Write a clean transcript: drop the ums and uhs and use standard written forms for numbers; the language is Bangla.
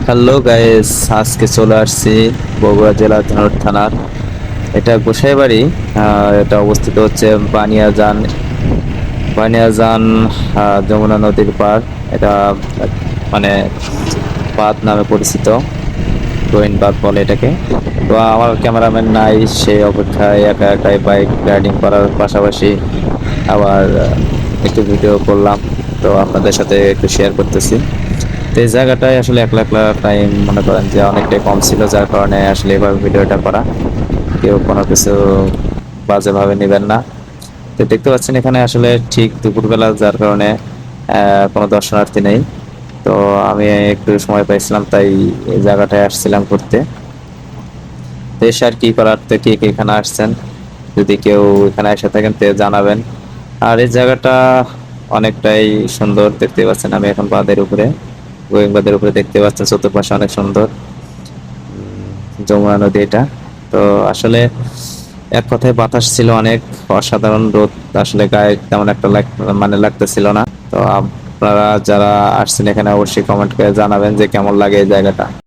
হ্যালো গাইস, আজকে চলে আসছি বগুড়া জেলার ধনুর থানার। এটা গোসাইবাড়ি। এটা অবস্থিত হচ্ছে বানিয়াজান বানিয়াজান যমুনা নদীর পার। এটা মানে বাঁধ নামে পরিচিত, রোহিন বাঁধ বলে এটাকে। তো আমার ক্যামেরাম্যান নাই, সেই অপেক্ষায় একা একাই বাইক রাইডিং করার পাশাপাশি আবার একটু ভিডিও করলাম। তো আপনাদের সাথে একটু শেয়ার করতেছি। তো এই জায়গাটায় আসলে একলা একলা টাইম মনে করেন যে অনেকটাই কম ছিল, যার কারণে আসলে এভাবে ভিডিওটা করা। কেউ কোনো কিছু বাজেভাবে নেবেন না। তো দেখতে পাচ্ছেন এখানে আসলে ঠিক দুপুরবেলা, যার কারণে কোনো দর্শনার্থী নেই। তো আমি একটু সময় পাইছিলাম, তাই এই জায়গাটায় আসছিলাম ঘুরতে। তো এসে আর কি করার, তো কে কে এখানে আসছেন, যদি কেউ এখানে এসে থাকেন তো জানাবেন। আর এই জায়গাটা অনেকটাই সুন্দর, দেখতে পাচ্ছেন আমি এখন বাঁধের উপরে, গোয়িং বাঁধের উপরে দেখতে পাচ্ছেন চতুর্পাশে অনেক সুন্দর যমুনা নদী এটা। তো আসলে এক কথায় বাতাস ছিল অনেক, অসাধারণ রোদ আসলে গায়ে তেমন একটা লাগতেছিল না। তো আপনারা যারা আসছেন এখানে অবশ্যই কমেন্ট করে জানাবেন যে কেমন লাগে এই জায়গাটা।